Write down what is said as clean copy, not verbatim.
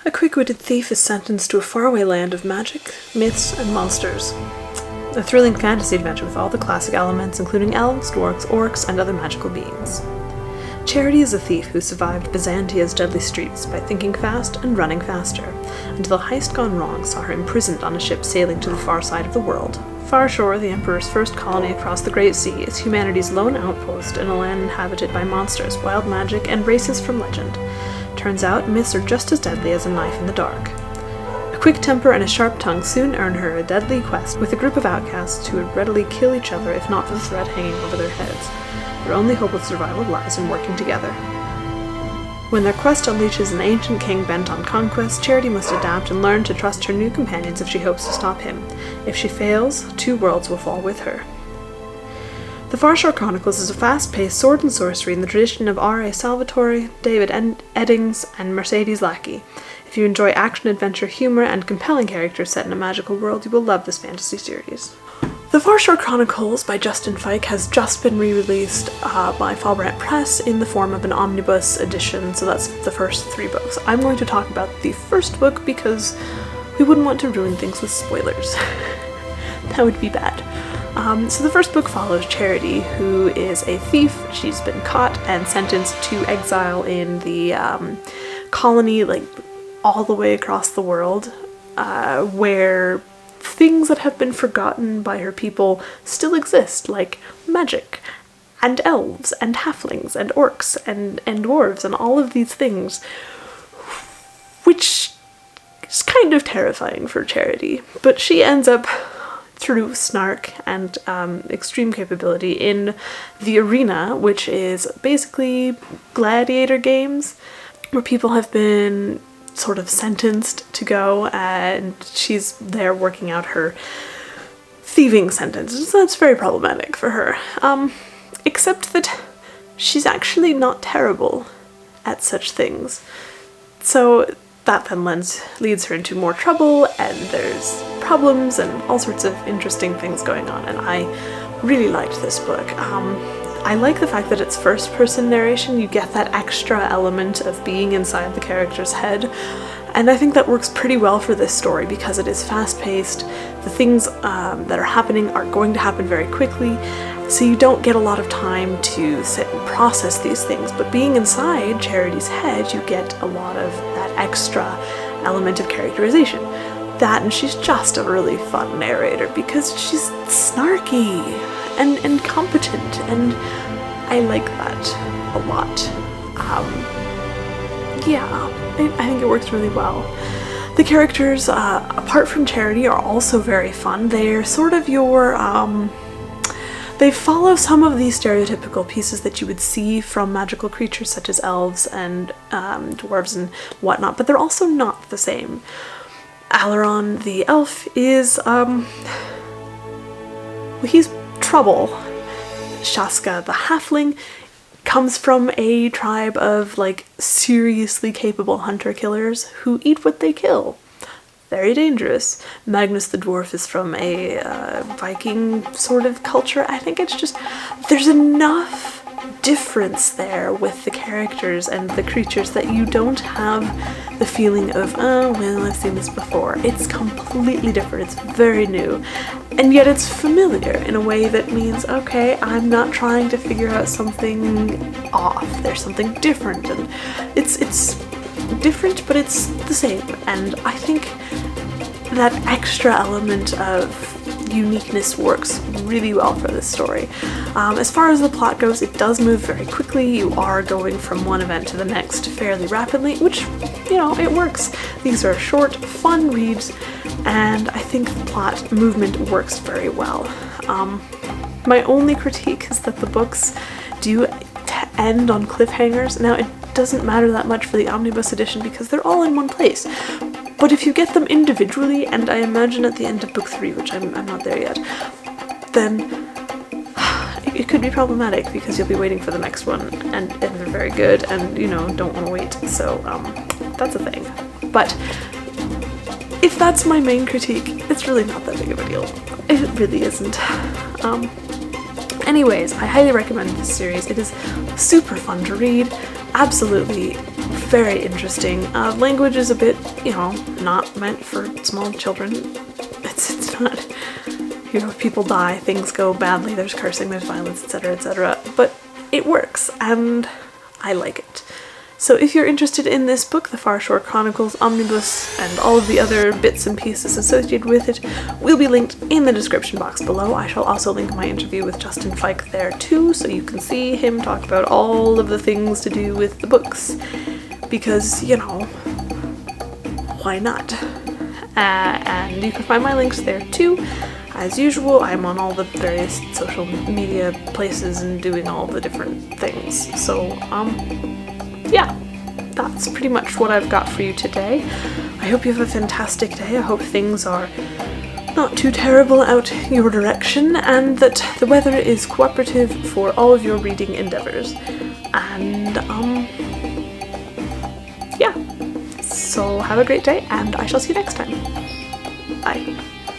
A quick-witted thief is sentenced to a faraway land of magic, myths, and monsters. A thrilling fantasy adventure with all the classic elements, including elves, dwarves, orcs, and other magical beings. Charity is a thief who survived Byzantia's deadly streets by thinking fast and running faster, until a heist gone wrong saw her imprisoned on a ship sailing to the far side of the world. Farshore, the Emperor's first colony across the Great Sea, is humanity's lone outpost in a land inhabited by monsters, wild magic, and races from legend. Turns out, myths are just as deadly as a knife in the dark. A quick temper and a sharp tongue soon earn her a deadly quest with a group of outcasts who would readily kill each other if not for the threat hanging over their heads. Their only hope of survival lies in working together. When their quest unleashes an ancient king bent on conquest, Charity must adapt and learn to trust her new companions if she hopes to stop him. If she fails, two worlds will fall with her. The Farshore Chronicles is a fast-paced sword and sorcery in the tradition of R.A. Salvatore, David Eddings, and Mercedes Lackey. If you enjoy action-adventure humor and compelling characters set in a magical world, you will love this fantasy series. The Farshore Chronicles by Justin Fike has just been re-released by Falbrant Press in the form of an omnibus edition, so that's the first 3 books. I'm going to talk about the first book because we wouldn't want to ruin things with spoilers. That would be bad. So the first book follows Charity, who is a thief. She's been caught and sentenced to exile in the colony, like all the way across the world, where things that have been forgotten by her people still exist, like magic, and elves, and halflings, and orcs, and dwarves, and all of these things, which is kind of terrifying for Charity. But she ends up, through snark and extreme capability, in the arena, which is basically gladiator games, where people have been sort of sentenced to go, and she's there working out her thieving sentence. So that's very problematic for her. Except that she's actually not terrible at such things. So that then leads her into more trouble, and there's problems and all sorts of interesting things going on, and I really liked this book. I like the fact that it's first-person narration. You get that extra element of being inside the character's head, and I think that works pretty well for this story because it is fast-paced. The things that are happening are going to happen very quickly, so you don't get a lot of time to sit and process these things, but being inside Charity's head, you get a lot of that extra element of characterization. That, and she's just a really fun narrator because she's snarky and competent, and I like that a lot. I think it works really well. The characters, apart from Charity, are also very fun. They're sort of your, they follow some of these stereotypical pieces that you would see from magical creatures such as elves and dwarves and whatnot, but they're also not the same. Alaron the elf is, he's trouble. Shaska the halfling comes from a tribe of, like, seriously capable hunter-killers who eat what they kill. Very dangerous. Magnus the dwarf is from a Viking sort of culture. I think it's just, there's enough difference there with the characters and the creatures that you don't have the feeling of, oh, well, I've seen this before. It's completely different. It's very new. And yet it's familiar in a way that means, okay, I'm not trying to figure out something off. There's something different, and it's different, but it's the same. And I think that extra element of uniqueness works really well for this story. As far as the plot goes, it does move very quickly. You are going from one event to the next fairly rapidly, which, you know, it works. These are short, fun reads, and I think the plot movement works very well. My only critique is that the books do end on cliffhangers. Now, it doesn't matter that much for the omnibus edition because they're all in one place. But if you get them individually, and I imagine at the end of book 3, which I'm not there yet, then it could be problematic because you'll be waiting for the next one, and they're very good, and, you know, don't want to wait. So that's a thing. But if that's my main critique, it's really not that big of a deal. It really isn't. Anyways, I highly recommend this series. It is super fun to read, absolutely very interesting. Language is a bit, not meant for small children. It's not, people die, things go badly, there's cursing, there's violence, etc., etc. But it works, and I like it. So if you're interested in this book, the Farshore Chronicles Omnibus, and all of the other bits and pieces associated with it, will be linked in the description box below. I shall also link my interview with Justin Fike there too, so you can see him talk about all of the things to do with the books. Because, why not? And you can find my links there too. As usual, I'm on all the various social media places and doing all the different things. So, yeah, that's pretty much what I've got for you today. I hope you have a fantastic day. I hope things are not too terrible out your direction, and that the weather is cooperative for all of your reading endeavors. And, yeah. So have a great day, and I shall see you next time. Bye.